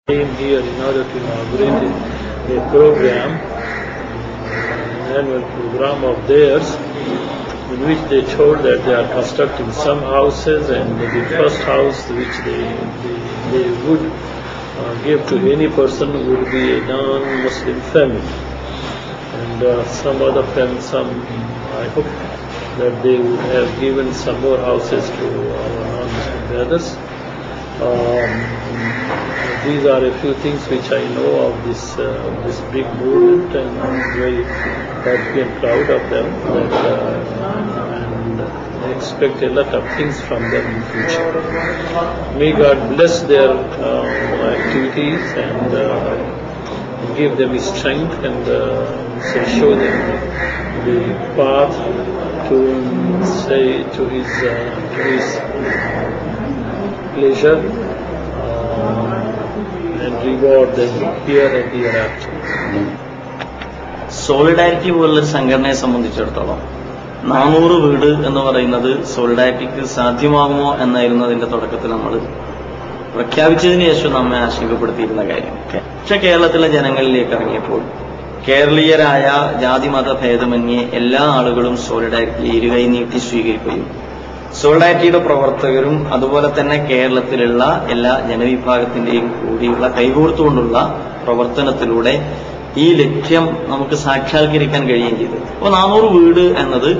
Came here in order to inaugurate a program, an annual program of theirs, in which they told that they are constructing some houses, and the first house which they would give to any person would be a non-Muslim family, and some other families. I hope that they would have given some more houses to our non-Muslim brothers. These are a few things which I know of this big movement, and I'm very happy and proud of them. And I expect a lot of things from them in future. May God bless their activities and give them strength and show them the path to his pleasure. And reward them here and hereafter. Solidarity പോലുള്ളൊരു സംഘടനയെ സംബന്ധിച്ചിടത്തോളം 400 വീട് എന്ന് പറയുന്നത് സോളിഡാരിറ്റിക്ക് സാധ്യമാകുമോ എന്നായിരുന്നു അതിന്റെ തുടക്കത്തിൽ നമ്മൾ പ്രഖ്യാപിച്ചതിന് ശേഷം നമ്മെ ആശങ്കപ്പെടുത്തിയിരുന്ന കാര്യം. പക്ഷെ കേരളത്തിലെ ജനങ്ങളിലേക്ക് ഇറങ്ങിയപ്പോൾ കേരളീയരായ ജാതിമത ഭേദമന്യേ എല്ലാ ആളുകളും സോളിഡാരിറ്റിയെ ഇരുകൈ നീട്ടി സ്വീകരിക്കുകയും സോളിഡാരിറ്റിയുടെ പ്രവർത്തകരും അതുപോലെ തന്നെ കേരളത്തിലുള്ള എല്ലാ ജനവിഭാഗത്തിന്റെയും കൂടിയുള്ള കൈകോർത്തുകൊണ്ടുള്ള പ്രവർത്തനത്തിലൂടെ ഈ ലക്ഷ്യം നമുക്ക് സാക്ഷാത്കരിക്കാൻ കഴിയുകയും ചെയ്തു. അപ്പോൾ 400 വീട് എന്നത്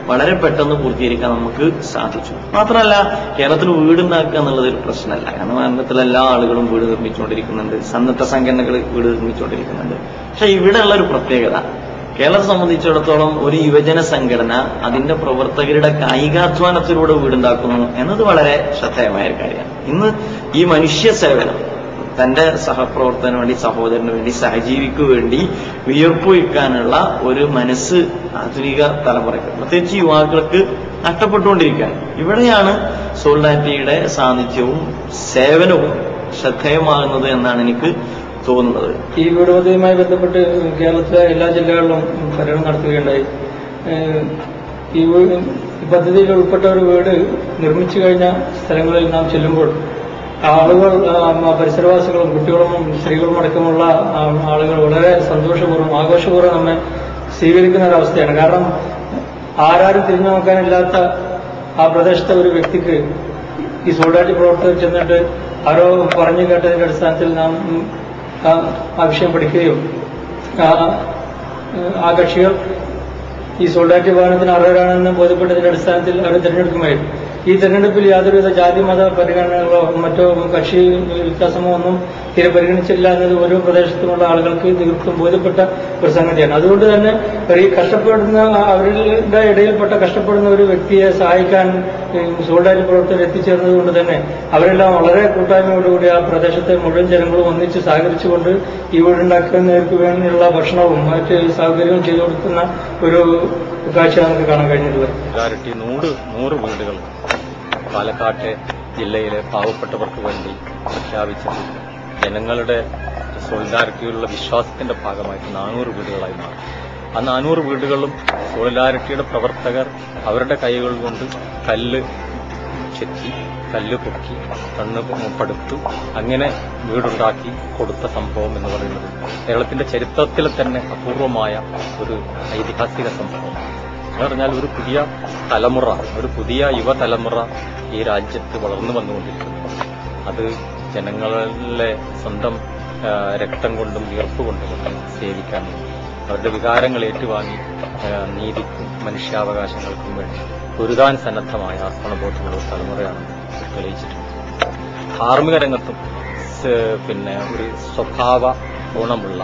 വളരെ പെട്ടെന്ന് പൂർത്തീകരിക്കാൻ നമുക്ക് സാധിച്ചു. മാത്രമല്ല, കേരളത്തിൽ വീടുണ്ടാക്കുക എന്നുള്ളത് ഒരു പ്രശ്നമല്ല. കാരണം കേരളത്തിലെ എല്ലാ ആളുകളും വീട് നിർമ്മിച്ചുകൊണ്ടിരിക്കുന്നുണ്ട്, സന്നദ്ധ സംഘടനകൾ വീട് നിർമ്മിച്ചുകൊണ്ടിരിക്കുന്നുണ്ട്. പക്ഷെ ഇവിടെയുള്ള ഒരു പ്രത്യേകത, കേരളത്തെ സംബന്ധിച്ചിടത്തോളം ഒരു യുവജന സംഘടന അതിന്റെ പ്രവർത്തകരുടെ കായികാധ്വാനത്തിലൂടെ വീടുണ്ടാക്കുന്നു എന്നത് വളരെ ശ്രദ്ധേയമായ ഒരു കാര്യമാണ്. ഇന്ന് ഈ മനുഷ്യ സേവനം തന്റെ സഹപ്രവർത്തകന് വേണ്ടി, സഹോദരന് വേണ്ടി, സഹജീവിക്ക് വേണ്ടി വിയർപ്പൊഴിക്കാനുള്ള ഒരു മനസ്സ് ആധുനിക തലമുറയ്ക്ക്, പ്രത്യേകിച്ച് യുവാക്കൾക്ക് നഷ്ടപ്പെട്ടുകൊണ്ടിരിക്കുകയാണ്. ഇവിടെയാണ് സോളിഡാരിറ്റിയുടെ സാന്നിധ്യവും സേവനവും ശ്രദ്ധേയമാകുന്നത് എന്നാണ് എനിക്ക് തോന്നുന്നത്. ഈ വീട് പദ്ധതിയുമായി ബന്ധപ്പെട്ട് കേരളത്തിലെ എല്ലാ ജില്ലകളിലും പര്യടനം നടത്തുകയുണ്ടായി. ഈ പദ്ധതിയിൽ ഉൾപ്പെട്ട ഒരു വീട് നിർമ്മിച്ചു കഴിഞ്ഞ സ്ഥലങ്ങളിൽ നാം ചെല്ലുമ്പോൾ ആളുകൾ, പരിസരവാസികളും കുട്ടികളും സ്ത്രീകളും അടക്കമുള്ള ആളുകൾ വളരെ സന്തോഷപൂർവ്വം ആഘോഷപൂർവ്വം നമ്മെ സ്വീകരിക്കുന്ന ഒരവസ്ഥയാണ്. കാരണം ആരാരും തിരിഞ്ഞു നോക്കാനില്ലാത്ത ആ പ്രദേശത്തെ ഒരു വ്യക്തിക്ക് ഈ സോളിഡാരിറ്റി പ്രവർത്തകർ ചെന്നിട്ട് ആരോ പറഞ്ഞു കേട്ടതിന്റെ അടിസ്ഥാനത്തിൽ നാം ആ വിഷയം പഠിക്കുകയും ആ കക്ഷികൾ ഈ സോളിഡാരിറ്റി ഭവനത്തിന് അർഹരാണെന്ന് ബോധ്യപ്പെട്ടതിന്റെ അടിസ്ഥാനത്തിൽ അവർ തിരഞ്ഞെടുക്കുമായിരുന്നു. ഈ തെരഞ്ഞെടുപ്പിൽ യാതൊരുവിധ ജാതി മത പരിഗണനകളോ മറ്റോ കക്ഷി വ്യത്യാസമോ ഒന്നും തീരെ പരിഗണിച്ചില്ല എന്നത് ഓരോ പ്രദേശത്തുമുള്ള ആളുകൾക്ക് തീർത്തും ബോധ്യപ്പെട്ട ഒരു സംഗതിയാണ്. അതുകൊണ്ട് തന്നെ ഈ കഷ്ടപ്പെടുന്ന അവരുടെ ഇടയിൽപ്പെട്ട കഷ്ടപ്പെടുന്ന ഒരു വ്യക്തിയെ സഹായിക്കാൻ സോളിഡാരിറ്റി പ്രവർത്തകർ എത്തിച്ചേർന്നത് കൊണ്ട് തന്നെ അവരെല്ലാം വളരെ കൂട്ടായ്മയോടുകൂടി ആ പ്രദേശത്തെ മുഴുവൻ ജനങ്ങളും ഒന്നിച്ച് സഹകരിച്ചുകൊണ്ട് ഈ വീടുണ്ടാക്കുന്നവർക്ക് വേണ്ടിയുള്ള ഭക്ഷണവും മറ്റ് സൗകര്യവും ചെയ്തു കൊടുക്കുന്ന ഒരു കാഴ്ച നമുക്ക് കാണാൻ കഴിഞ്ഞിട്ടുള്ളത്. 100 വീടുകൾ പാലക്കാട് ജില്ലയിലെ പാവപ്പെട്ടവർക്ക് വേണ്ടി പ്രഖ്യാപിച്ചത് ജനങ്ങളുടെ സോളിഡാരിറ്റിയിലുള്ള വിശ്വാസത്തിന്റെ ഭാഗമായിട്ട് 400 വീടുകളായി മാറി. ആ 400 വീടുകളും സോളിഡാരിറ്റിയുടെ പ്രവർത്തകർ അവരുടെ കൈകൾ കൊണ്ട് കല്ല് ചെത്തി, കല്ല് പൊക്കി, കണ്ണ് പടുത്തു, അങ്ങനെ വീടുണ്ടാക്കി കൊടുത്ത സംഭവം എന്ന് പറയുന്നത് കേരളത്തിന്റെ ചരിത്രത്തിലെ തന്നെ അപൂർവമായ ഒരു ഐതിഹാസിക സംഭവം എന്ന് പറഞ്ഞാൽ ഒരു പുതിയ തലമുറ, ഒരു പുതിയ യുവതലമുറ ഈ രാജ്യത്ത് വളർന്നു വന്നുകൊണ്ടിരിക്കുന്നു. അത് ജനങ്ങളിലെ സ്വന്തം രക്തം കൊണ്ടും വിയർപ്പ് കൊണ്ടും സേവിക്കാൻ വേണ്ടി അവരുടെ വികാരങ്ങൾ ഏറ്റുവാങ്ങി നീതിക്കും മനുഷ്യാവകാശങ്ങൾക്കും വേണ്ടി പൊരുതാൻ സന്നദ്ധമായ അർപ്പണബോധമുള്ള ഒരു തലമുറയാണെന്ന് തെളിയിച്ചിട്ടുണ്ട്. ധാർമ്മിക രംഗത്തും ഒരു സ്വഭാവ ഗുണമുള്ള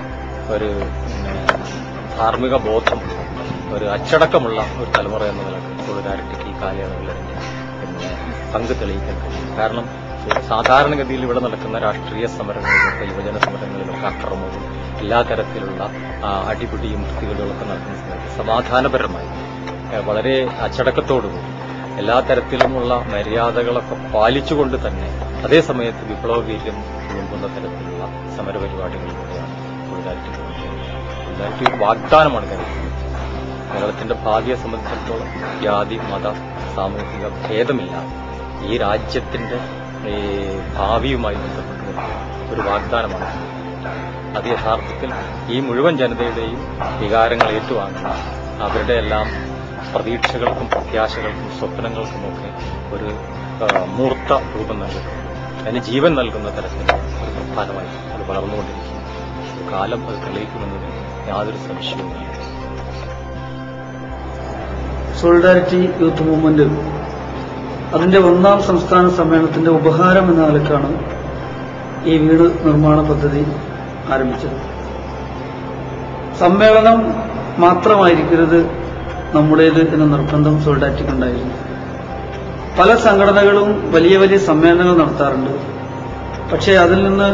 ഒരു ധാർമ്മിക ബോധമുള്ള ഒരു അച്ചടക്കമുള്ള ഒരു തലമുറ എന്ന നിലക്ക് സോളിഡാരിറ്റിക്ക് ഈ കാലയളവിൽ പങ്ക് തെളിയിക്കാൻ കഴിയും. കാരണം സാധാരണഗതിയിൽ ഇവിടെ നടക്കുന്ന രാഷ്ട്രീയ സമരങ്ങളിലൊക്കെ, യുവജന സമരങ്ങളിലൊക്കെ അക്രമവും എല്ലാ തരത്തിലുള്ള അടിപിടിയും വൃത്തികളുമൊക്കെ നടക്കുന്ന സമയത്ത് സമാധാനപരമായി വളരെ അച്ചടക്കത്തോടുകൂടി എല്ലാ തരത്തിലുമുള്ള മര്യാദകളൊക്കെ പാലിച്ചുകൊണ്ട് തന്നെ അതേ സമയത്ത് വിപ്ലവവീര്യം തുളുമ്പുന്ന തരത്തിലുള്ള സമരപരിപാടികളിലൂടെയാണ് സോളിഡാരിറ്റി ഒരു വാഗ്ദാനമാണ് കരുതുന്നത്. കേരളത്തിന്റെ ഭാവിയെ സംബന്ധിച്ചിടത്തോളം ജാതി മത സാമൂഹിക ഭേദമില്ലാതെ ഈ രാജ്യത്തിന്റെ ഭാവിയുമായി ബന്ധപ്പെട്ട് ഒരു വാഗ്ദാനമാണ്. അത് യഥാർത്ഥത്തിൽ ഈ മുഴുവൻ ജനതയുടെയും വികാരങ്ങൾ ഏറ്റുവാങ്ങുന്ന, അവരുടെ എല്ലാം പ്രതീക്ഷകൾക്കും പ്രത്യാശകൾക്കും സ്വപ്നങ്ങൾക്കുമൊക്കെ ഒരു മൂർത്ത രൂപം നൽകുന്നു, അതിന് ജീവൻ നൽകുന്ന തരത്തിൽ ഒരു പ്രധാനമായി അത് വളർന്നുകൊണ്ടിരിക്കുന്നു. കാലം അത് തെളിയിക്കുമെന്നതിൽ യാതൊരു സംശയവുമില്ല. സോളിഡാരിറ്റി യൂത്ത് മൂവ്മെന്റ് അതിന്റെ 1ാം സംസ്ഥാന സമ്മേളനത്തിന്റെ ഉപഹാരം എന്ന നിലക്കാണ് ഈ വീട് നിർമ്മാണ പദ്ധതി ആരംഭിച്ചത്. സമ്മേളനം മാത്രമായിരിക്കരുത് നമ്മുടേത് എന്ന നിർബന്ധം സോളിഡാരിറ്റിക്കുണ്ടായിരുന്നു. പല സംഘടനകളും വലിയ വലിയ സമ്മേളനങ്ങൾ നടത്താറുണ്ട്. പക്ഷേ അതിൽ നിന്ന്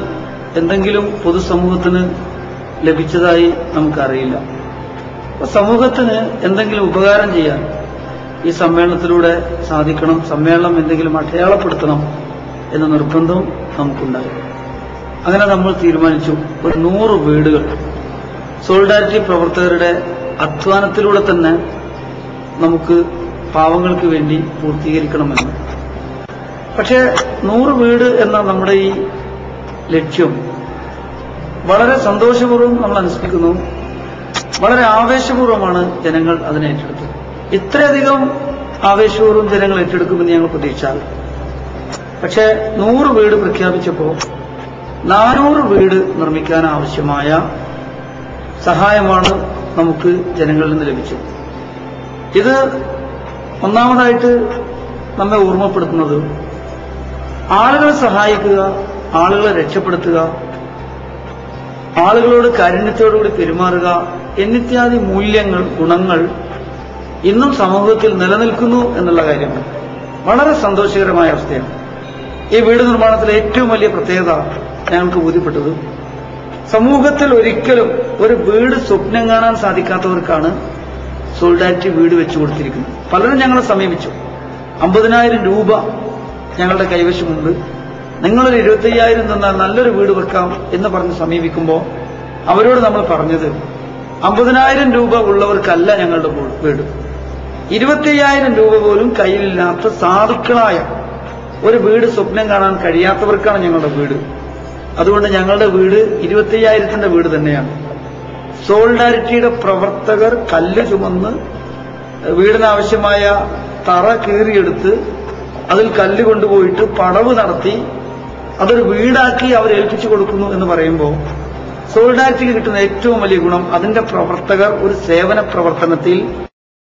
എന്തെങ്കിലും പൊതുസമൂഹത്തിന് ലഭിച്ചതായി നമുക്കറിയില്ല. സമൂഹത്തിന് എന്തെങ്കിലും ഉപകാരം ചെയ്യാൻ ഈ സമ്മേളനത്തിലൂടെ സാധിക്കണം, സമ്മേളനം എന്തെങ്കിലും അടയാളപ്പെടുത്തണം എന്ന നിർബന്ധം നമുക്കുണ്ടായി. അങ്ങനെ നമ്മൾ തീരുമാനിച്ചു, ഒരു 100 വീടുകൾ സോളിഡാരിറ്റി പ്രവർത്തകരുടെ അധ്വാനത്തിലൂടെ തന്നെ നമുക്ക് പാവങ്ങൾക്ക് വേണ്ടി പൂർത്തീകരിക്കണമെന്ന്. പക്ഷേ 100 വീട് എന്ന നമ്മുടെ ഈ ലക്ഷ്യം വളരെ സന്തോഷപൂർവ്വം നമ്മൾ അനുസ്മരിക്കുന്നു. വളരെ ആവേശപൂർവ്വമാണ് ജനങ്ങൾ അതിനെ ഏറ്റെടുത്തത്. ഇത്രയധികം ആവേശപൂർവ്വം ജനങ്ങൾ ഏറ്റെടുക്കുമെന്ന് ഞങ്ങൾ പ്രതീക്ഷിച്ചാൽ. പക്ഷേ 100 വീട് പ്രഖ്യാപിച്ചപ്പോൾ 400 വീട് നിർമ്മിക്കാൻ ആവശ്യമായ സഹായമാണ് നമുക്ക് ജനങ്ങളിൽ നിന്ന് ലഭിച്ചത്. ഇത് ഒന്നാമതായിട്ട് നമ്മെ ഓർമ്മപ്പെടുത്തുന്നത് ആളുകളെ സഹായിക്കുക, ആളുകളെ രക്ഷപ്പെടുത്തുക, ആളുകളോട് കാരുണ്യത്തോടുകൂടി പെരുമാറുക എന്നിത്യാദി മൂല്യങ്ങൾ, ഗുണങ്ങൾ ഇന്നും സമൂഹത്തിൽ നിലനിൽക്കുന്നു എന്നുള്ള കാര്യമാണ്. വളരെ സന്തോഷകരമായ അവസ്ഥയാണ്. ഈ വീട് നിർമ്മാണത്തിലെ ഏറ്റവും വലിയ പ്രത്യേകത ഞങ്ങൾക്ക് ബോധ്യപ്പെട്ടത്, സമൂഹത്തിൽ ഒരിക്കലും ഒരു വീട് സ്വപ്നം കാണാൻ സാധിക്കാത്തവർക്കാണ് സോളിഡാരിറ്റി വീട് വെച്ചു കൊടുത്തിരിക്കുന്നത്. പലരും ഞങ്ങളെ സമീപിച്ചു. 50,000 രൂപ ഞങ്ങളുടെ കൈവശമുണ്ട്, നിങ്ങളൊരു 25,000 തന്നാൽ നല്ലൊരു വീട് വെക്കാം എന്ന് പറഞ്ഞ് സമീപിക്കുമ്പോൾ അവരോട് നമ്മൾ പറഞ്ഞത്, 50,000 രൂപ ഉള്ളവർക്കല്ല ഞങ്ങളുടെ വീട്, 25,000 രൂപ പോലും കയ്യിലില്ലാത്ത സാധുക്കളായ ഒരു വീട് സ്വപ്നം കാണാൻ കഴിയാത്തവർക്കാണ് ഞങ്ങളുടെ വീട്. അതുകൊണ്ട് ഞങ്ങളുടെ വീട് 25,000ന്റെ വീട് തന്നെയാണ്. സോളിഡാരിറ്റിയുടെ പ്രവർത്തകർ കല്ല് ചുമന്ന് വീടിനാവശ്യമായ തറ കീറിയെടുത്ത് അതിൽ കല്ല് കൊണ്ടുപോയിട്ട് പടവ് നടത്തി അതൊരു വീടാക്കി അവരേൽപ്പിച്ചു കൊടുക്കുന്നു എന്ന് പറയുമ്പോൾ സോളിഡാരിറ്റിക്ക് കിട്ടുന്ന ഏറ്റവും വലിയ ഗുണം, അതിന്റെ പ്രവർത്തകർ ഒരു സേവന പ്രവർത്തനത്തിൽ